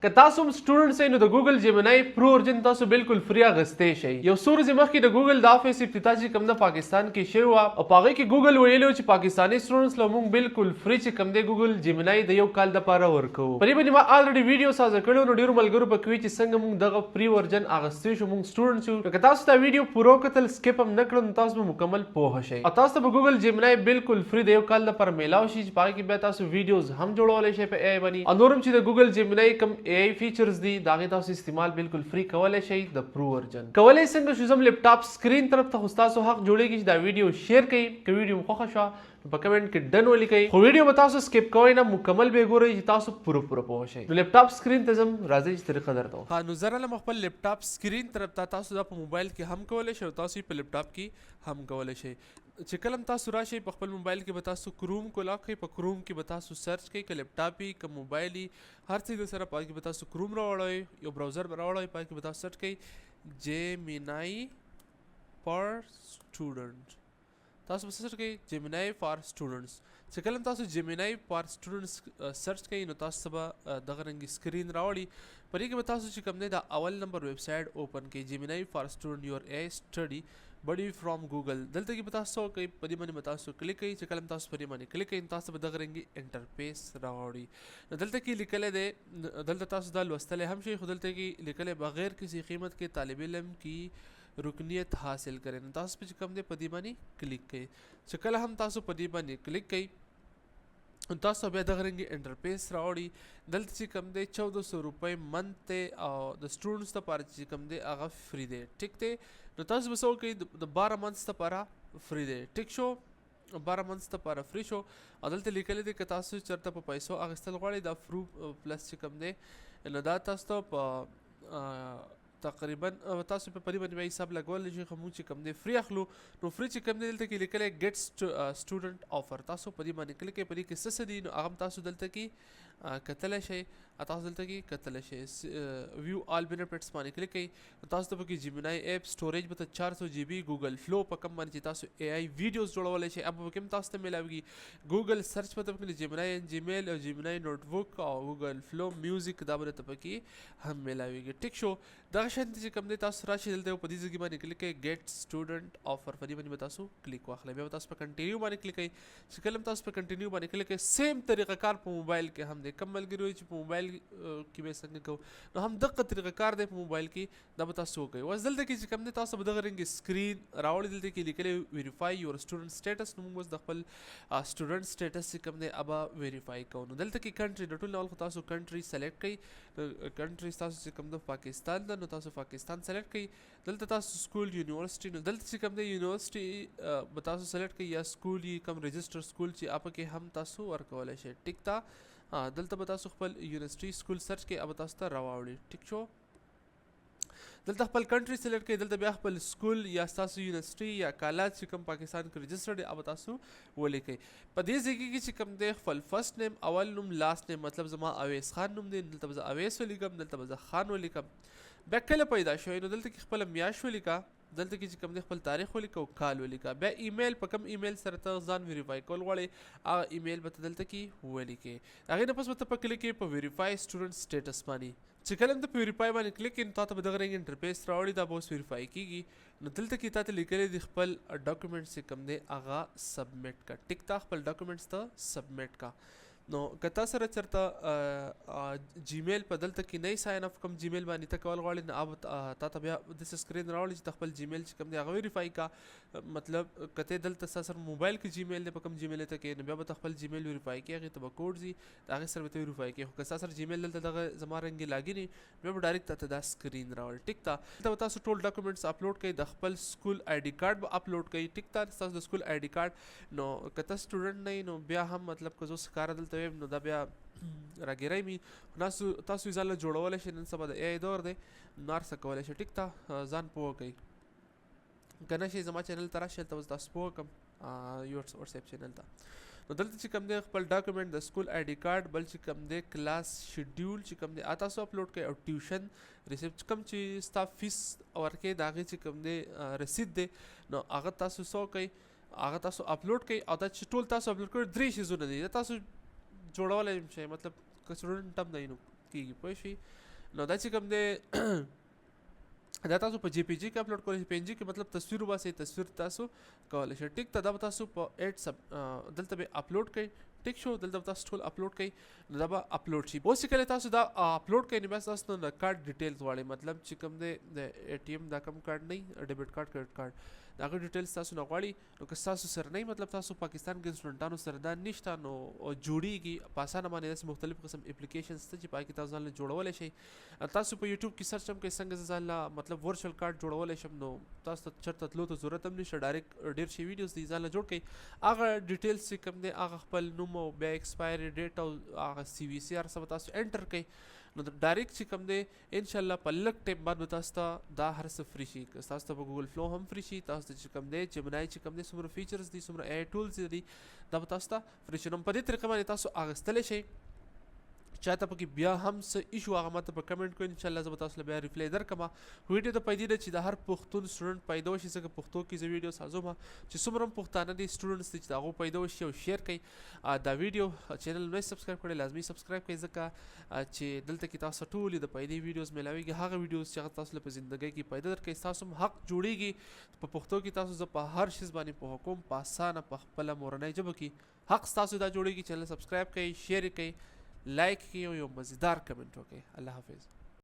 که تاسو هم سټوډنټ یې نو د ګوګل جیمنای پرو ورژن تاسو بالکل فری اخیستی شئ. یو څو ورځې مخکې د ګوګل د افیس افتتاح چې کوم د پاکستان کې شوی وه او په هغې کې ګوګل ویلي چې پاکستاني سټوډنټس له موږ بالکل فری چې کوم دی ګوګل جیمنای د یو کال دپاره ورکوو. په دې باندې ما الریډي ویډیو سازه کړی نو ډېرو ملګرو به کوي چې څنګه موږ دغه فری ورژن اخیستی شو موږ سټوډنټس یو. نو که تاسو دا ویډیو پوره وکتل سکپ هم نه کړل نو تاسو به مکمل پوهه شئ او تاسو ته به ګوګل جیمنای بالکل فری د یو کال دپاره میلاو شي چې په هغې کې بیا تاسو ویډیوز هم جوړولی شئ په اے آی باندې او نور هم چې د ګوګل جیمنای کوم اے آی فیچرز دي دا غي تاسو استعمال بالکل فری کولای شئ د پرو ورژن. کولای څنګه شو زم لپټاپ سکرین طرف ته تاسو حق جوړیږي چې دا ویډیو شیر کړئ که ویډیو خوښه شوه په کمنټ کې ډن ولیکئ خو ویډیو به تاسو سکپ کوئ نه مکمل به ګورئ چې تاسو پوره پوه شئ. نو لپټاپ سکرین ته زم راځئ چې طریقه درته ها نو زه راغلم خپل لپټاپ سکرین طرف ته. تاسو دا په موبایل کې هم کولی شئ او تاسو په لپټاپ کې هم کولی شئ. چې کله تاسو راشئ په خپل موبایل کې به تاسو کروم کولاو کړئ. په کروم کې به تاسو سرچ کړئ که لپټاپ وي که موبایل وي هر څه در سره په هغې کې به تاسو کروم راوړئ یو براوزر به راوړئ په هغې کې به تاسو سرچ کړئ جیمنای فار سټوډنټ. تاسو به سرچ کړئ جیمنای فار سټوډنټس. چې کله تاسو جیمنای فار سټوډنټس سرچ کړئ نو تاسو به دغه رنګې سکرین راوړي. په دې کې به تاسو چې کوم دی دا اول نمبر ویب سایټ اوپن کړئ جیمنای فار سټوډنټ یور اے سټډي بډي فرام ګوګل. دلته کې به تاسو کوئ په دې باندې به تاسو کلیک کړئ. چې کله تاسو په دې باندې کلیک کړئ تاسو به دغه رنګې انټرفیس راوړي. نو دلته کې لیکلی دی دلته تاسو دا لوستلی هم شئ خو دلته کې لیکلی بغیر کسی قیمت کې طالب علم کی رکنیت حاصل کریں. نو تاسو په چې کوم دی په دې باندې کلیک کړئ. چې کله هم تاسو په دې باندې کلیک کړئ تاسو بیا دغه رنګې انټرفیس راوړي. دلته چې کوم دی 1400 روپۍ منت دی او د سټوډنټس لپاره چې کوم دی هغه فری دی. ټیک دی. نو تاسو به څه وکړئ د 12 منتس لپاره فری دی. ټیک شو 12 منتس لپاره فری شو او دلته لیکلی دی که تاسو چېرته په پیسو اخیستل غواړئ دا فرو پلس چې کوم دی نو دا تاسو ته په تقریبا تاسو په پدې باندې حساب لګولی شئ خو موږ چې کوم دی فری اخلو. نو فری چې کوم دی دلته کې لیکلی ګیټ سټوډنټ آفر تاسو په دې باندې کلیک کړئ. په دې کې څه دي نو هغه هم تاسو دلته کې کتلی شئ تاسو دلته کې کتلی شئ. ویو آل بینیفټس باندې کلیک کړئ تاسو ته پکې جیمنای اپ سټوریج به ته 400 جی بي ګوګل فلو په کوم باندې چې تاسو اے آی ویډیوز جوړولی شئ اب پکې هم تاسو ته میلاویږي. ګوګل سرچ به ته پکې جیمنای جیمیل او جیمنای نوټ بک او ګوګل فلو میوزیک دا به ته پکې هم میلاویږي. ټیک شو دغه شانتې چې کوم دی تاسو راشئ دلته په دې ځای باندې کلیک کړئ ګیټ سټوډنټ آفر په دې باندې به تاسو کلیک واخلئ. بیا به تاسو په کنټینیو باندې کلیک کړئ. چې کله تاسو په کنټینیو باندې کلیک کړئ سیم طریقه کار په موبایل کې هم دی. کم ملګري وایي چې په موبایل کې به څنګه کوو نو هم دغه طریقه کار دی په موبایل کې دا به تاسو وکړئ. اوس دلته کې چې کوم دی تاسو به دغه رنګې سکرین راوړئ. دلته کې لیکلی ویریفای یور سټوډنټ سټیټس. نو موږ اوس د خپل سټوډنټ سټیټس چې کوم دی هغه ویریفای کوو. نو دلته کې کنټري د ټول اول خو تاسو کنټري سلیکټ کړئ. کنټري تاسو چې کوم دی پاکستان ده نو تاسو پاکستان سلیکټ کړئ. دلته تاسو سکول یونیورسټي نو دلته چې کوم دی یونیورسټي به تاسو سلیکټ کړئ یا سکول یې کوم رجسټر سکول چې هغه کې هم تاسو ورکولی شئ. ټیک تا دلته به تاسو خپل یونیورسټي سکول سرچ کړئ هغه به تاسو ته راواوړي. ټیک شو دلته خپل کنټري سلیکټ کړئ. دلته بیا خپل سکول یا ستاسو یونیورسټي یا کالج چې کوم پاکستان کې رجسټر دی هغه به تاسو ولیکئ. په دې ځای کې چې کوم دی خپل فرست نیم اول نوم لاست نیم مطلب زما اویس خان نوم دی دلته به زه اویس ولیکم دلته به زه خان ولیکم. بیا کله پیدا شوی نو دلته کې خپله میاشت ولیکه. دلته کې چې کوم دی خپل تاریخ ولیکه او کال ولیکه. بیا ایمیل په کوم ایمیل سره ته ځان ویریفای کول غواړئ هغه ایمیل به ته دلته کې ولیکې. هغې نه پس به ته په کلیک کړې په ویریفای سټوډنټ سټیټس باندې. چې کله هم ته په ویریفای باندې کلیک کړې نو تا ته به دغه رنګ انټرفیس راوړي دا به اوس ویریفای کېږي. نو دلته کې تا ته لیکلی دی خپل ډاکومنټس چې کوم دی هغه سبمیټ کا. ټیک تا خپل ډاکومنټس ته سبمیټ کا. نو که تا سره چېرته جیمیل په دلته کې نه ساین اپ کوم جیمیل باندې ته کول غواړې نو هغه تا ته بیا داسې سکرین راوړي چې ته خپل جیمیل چې کوم دی هغه ویریفای کا. مطلب که ته دلته ستا سره موبایل کې جیمیل دی په کوم جیمیل ته کې نو بیا به ته خپل جیمیل ویریفای کړې هغې ته به کوډ ځي د هغې سره به ته ویریفای کړې. خو که ستا سره جیمیل دلته دغه زما رنګې لاګینې بیا به ډایرکټ تا ته دا سکرین راوړي. ټیک تا دلته به تاسو ټول ډاکومنټس اپلوډ کړئ. د خپل سکول آی ډي کارډ به اپلوډ کړئ. ټیک تا ستاسو د سکول آی ډي کارډ نو که ته سټوډنټ نه یې نو بیا هم مطلب که زه ښکاره دلته ویم نو دا بیا راګیری می تاسو یې ځان له جوړولی شئ. نن سبا د اے آی دور دی نو هر څه کولی شئ. ټیک ته ځان پوه کوئ که نه شئ زما چینل ته راشئ هلته به تاسو پوه کړم وټساپ چینل ته. نو دلته چې کوم دی خپل ډاکومنټ د سکول آی ډي کارډ بل چې کوم دی کلاس شیډیول چې کوم دی تاسو اپلوډ کړئ او ټیوشن ریسیپټ کوم چې ستا فیس ورکړئ د هغې چې کوم دی رسید دی نو هغه تاسو څه وکړئ هغه تاسو اپلوډ کړئ. او دا چې ټول تاسو اپلوډ کړئ 3 شیزونه دي دا تاسو جوړولی شئ. مطلب که سټوډنټ هم نه وي نو کیږي پوه شئ نو دا چې کوم دی دا تاسو په جی پی جی کې اپلوډ کولی شئ پی ان جی کې مطلب تصویر وباسئ تصویر تاسو کولی شئ ټیک ته دا به تاسو په ایډ سب دلته به اپلوډ کړئ ټیک شو دلته به تاسو ټول اپلوډ کړئ نو دا به اپلوډ شي اوس چې کله تاسو دا اپلوډ کړئ نو بیا تاسو نه کارډ ډیټیلز غواړي مطلب چې کوم دی د ای ټي ایم دا کوم کارډ نه ډیبټ کارډ کریډټ کارډ د هغه ډیټیلز تاسو نه غواړي نو که تاسو سره نه مطلب تاسو پاکستان کې سټوډنټانو سره دا نشته نو جوړیږي په اسانه باندې داسې مختلف قسم اپلیکیشنز ته چې پای کې تاسو ځان جوړولی شئ تاسو په یوټیوب کې سرچ هم کوئ څنګه ځان مطلب ورچوال کارډ جوړولی شم نو تاسو ته چېرته تلو ته ضرورت هم نشته ډایرکټ ډېر شي ویډیوز دي ځان جوړ کړئ هغه ډیټیلز چې کوم دی هغه خپل نوم او بیا ایکسپایري ډیټ او هغه سی وي سی هر څه به تاسو انټر کړئ نو ډایرکټ چې کوم دی انشاءالله په لږ ټایم بعد به تاسو ته دا هر څه فري شي تاسو ته په ګوګل فلو هم فري شي تاسو ته چې کوم دی جمنای چې کوم دی څومره فیچرز دي څومره ای ټولز دي دا به تاسو ته فري شي نو په دې طریقه باندې تاسو اخیستلی شئ چاته پکې بیا هم څه ایشو هغه ماته په کمنټ کوئ انشاءالله زه به تاسو له بیا ریپلی درکړم ویډیو ته پیدا ده چې د هر پښتون سټوډنټ پیدا وشي ځکه پښتو کې زه ویډیو سازوم چې څومره هم پښتانه دي سټوډنټس دي چې د هغو پیدا وشي او شیر کړئ دا ویډیو چینل نه سبسکرایب کړئ لازمي سبسکرایب کړئ ځکه چې دلته کې تاسو ټولې د پیدې ویډیوز میلاویږي هغه ویډیوز چې هغه تاسو له په زندګۍ کې پیدا درکړئ ستاسو هم حق جوړیږي په پښتو کې تاسو زه په هر شیز باندې پوهه کوم په اسانه په خپله مورنۍ ژبه کې حق ستاسو دا جوړیږي چینل سبسکرایب کړئ شیر کړئ لایک کړئ او یو مزیدار کمنټ وکړئ الله حافظ